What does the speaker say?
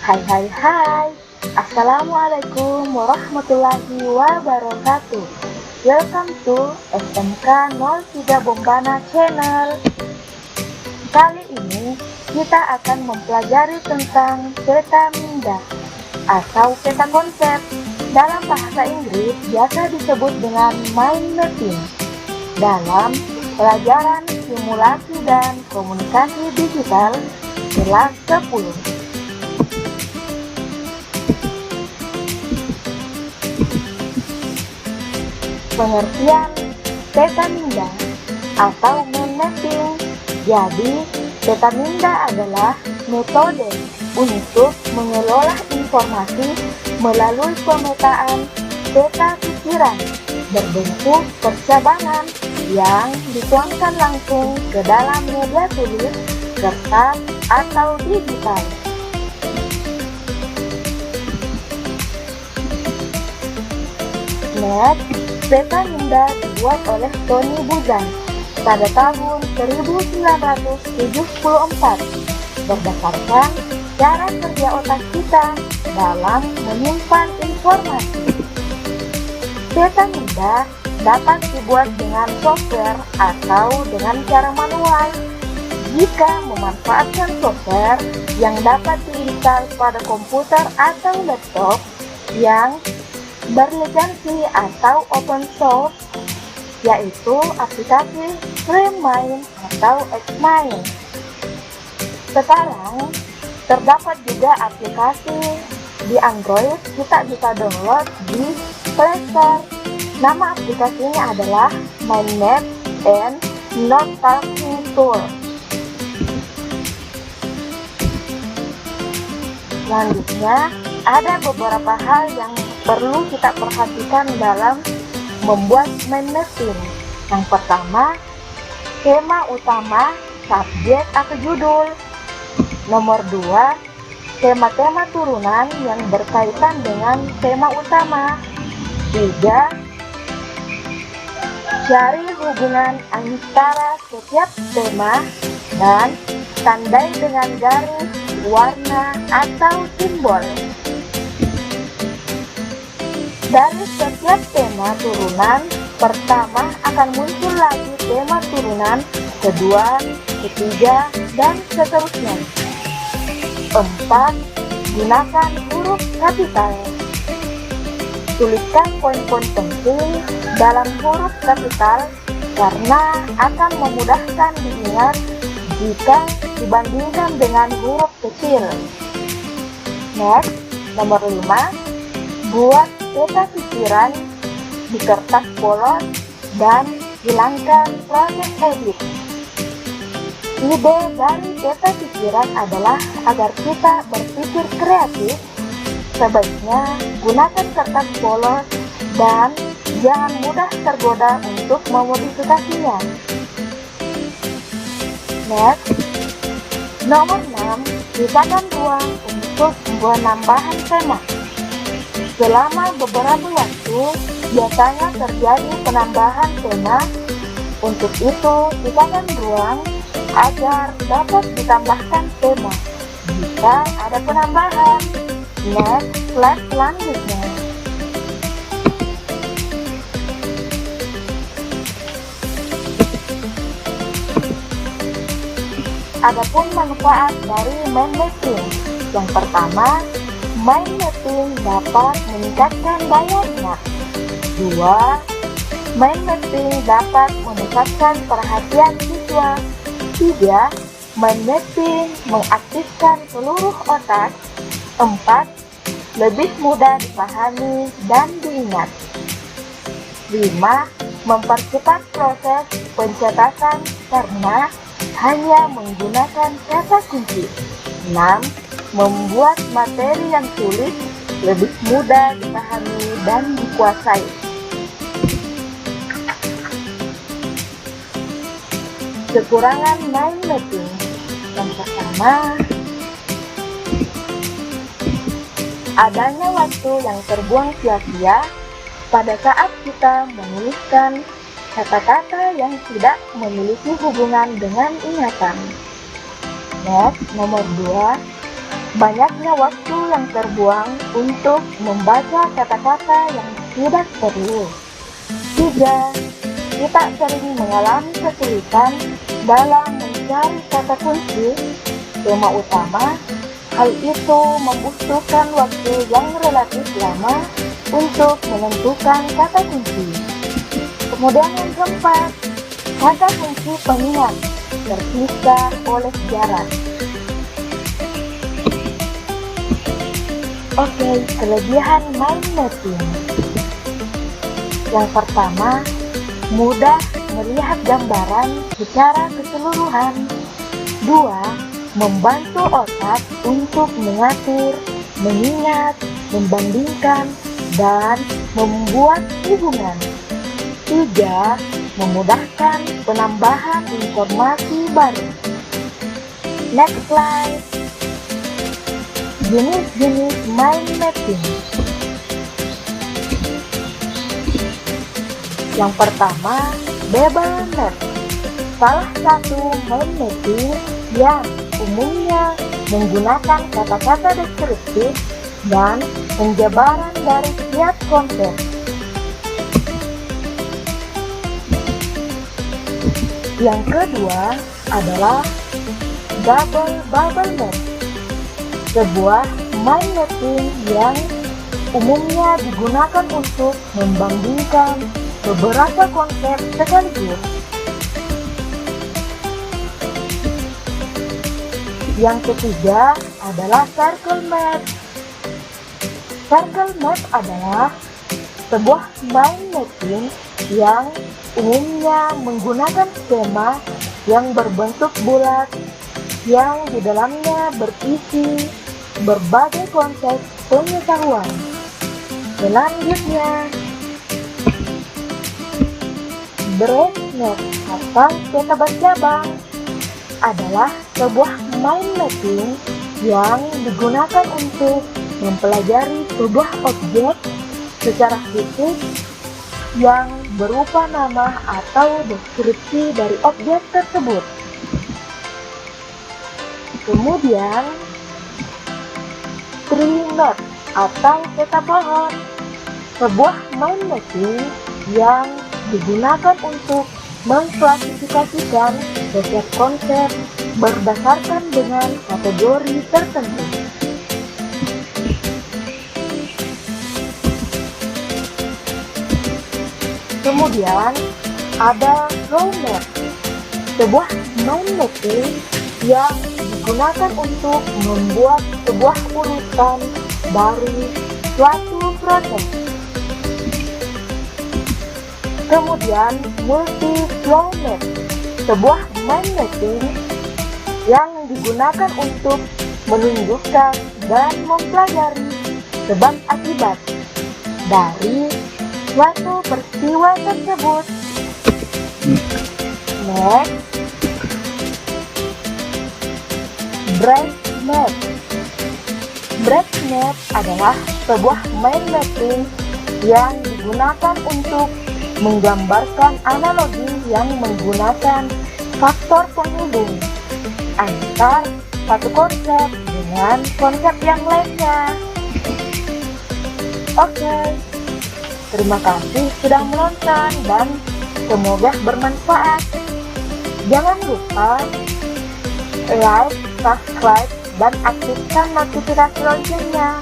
Hai hai hai. Assalamualaikum warahmatullahi wabarakatuh. Welcome to SMK 03 Bombana Channel. Kali ini kita akan mempelajari tentang peta minda atau peta konsep. Dalam bahasa Inggris biasa disebut dengan mind mapping. Dalam pelajaran simulasi dan komunikasi digital kelas 10. Pengertian peta minda atau mind mapping. Jadi, peta minda adalah metode untuk mengelola informasi melalui pemetaan peta pikiran berbentuk percabangan yang dituangkan langsung ke dalam media tulis, kertas, atau digital. Next, peta minda dibuat oleh Tony Buzan pada tahun 1974 berdasarkan cara kerja otak kita dalam menyimpan informasi. Peta minda dapat dibuat dengan software atau dengan cara manual. Jika memanfaatkan software yang dapat diinstal pada komputer atau laptop yang berlisensi atau open source, yaitu aplikasi FreeMind atau Xmind. Sekarang terdapat juga aplikasi di Android, kita bisa download di Play Store. Nama aplikasinya adalah Mind Map and Note Taking Tool. Selanjutnya, ada beberapa hal yang perlu kita perhatikan dalam membuat mind mapping. Yang pertama, tema utama, subjek atau judul. Nomor 2, tema-tema turunan yang berkaitan dengan tema utama. 3, cari hubungan antara setiap tema dan tandai dengan garis, warna, atau simbol. Dari setiap tema turunan, pertama akan muncul lagi tema turunan, kedua, ketiga, dan seterusnya. 4. Gunakan huruf kapital. Tuliskan poin-poin penting dalam huruf kapital karena akan memudahkan diingat jika dibandingkan dengan huruf kecil. Next, nomor 5. Buat peta pikiran di kertas polos dan hilangkan proses edit. Ide dari peta pikiran adalah agar kita berpikir kreatif. Sebaiknya gunakan kertas polos dan jangan mudah tergoda untuk memodifikasinya. Next, nomor 6, sisakan ruang untuk penambahan tema. Selama beberapa waktu, biasanya terjadi penambahan tema. Untuk itu, sisakan ruang agar dapat ditambahkan tema jika ada penambahan. Next, slide selanjutnya. Adapun manfaat dari mind mapping. Yang pertama, mind mapping dapat meningkatkan daya ingat. 2. Mind mapping dapat meningkatkan perhatian siswa. 3. Mind mapping mengaktifkan seluruh otak. 4. Lebih mudah dipahami dan diingat. 5. Mempercepat proses pencatatan karena hanya menggunakan kata kunci. 6. Membuat materi yang sulit lebih mudah dipahami dan dikuasai. Kekurangan mind mapping. Yang pertama, adanya waktu yang terbuang sia-sia pada saat kita menuliskan kata-kata yang tidak memiliki hubungan dengan ingatan. Next, nomor 2, Banyaknya waktu yang terbuang untuk membaca kata-kata yang tidak perlu. 3. Kita sering mengalami kesulitan dalam mencari kata kunci tema utama. Hal itu membutuhkan waktu yang relatif lama untuk menentukan kata kunci. Kemudian yang keempat, kata kunci pengingat terpisah oleh jarak. Oke, kelebihan mind mapping. Yang pertama, mudah melihat gambaran secara keseluruhan. 2. Membantu otak untuk mengatur, mengingat, membandingkan, dan membuat hubungan. 3. Memudahkan penambahan informasi baru. Next slide. Jenis-jenis mind mapping. Yang pertama, Babel Map. Salah satu mind mapping yang umumnya menggunakan kata-kata deskriptif dan penjabaran dari setiap konsep. Yang kedua adalah Double Bubble Map, sebuah mind mapping yang umumnya digunakan untuk membandingkan beberapa konsep sekaligus. Yang ketiga adalah Circle Map. Circle Map adalah sebuah mind mapping yang umumnya menggunakan skema yang berbentuk bulat yang di dalamnya berisi berbagai konsep pengetahuan. Selanjutnya, Branch Map atau peta bercabang adalah sebuah mind mapping yang digunakan untuk mempelajari sebuah objek secara fisik yang berupa nama atau deskripsi dari objek tersebut. Kemudian, Tree Map atau peta pohon, sebuah mind mapping yang digunakan untuk mengklasifikasikan setiap konsep berdasarkan dengan kategori tertentu. Kemudian ada Flow Map, sebuah mind mapping yang digunakan untuk membuat sebuah urutan dari suatu proses. Kemudian Multi-Flow Map, sebuah mind mapping yang digunakan untuk menunjukkan dan mempelajari sebab akibat dari suatu peristiwa tersebut. Next, Branch Map. Branch Map adalah sebuah mind mapping yang digunakan untuk menggambarkan analogi yang menggunakan faktor penghubung antar satu konsep dengan konsep yang lainnya. Oke, terima kasih sudah menonton dan semoga bermanfaat. Jangan lupa like, subscribe, dan aktifkan notifikasi loncengnya.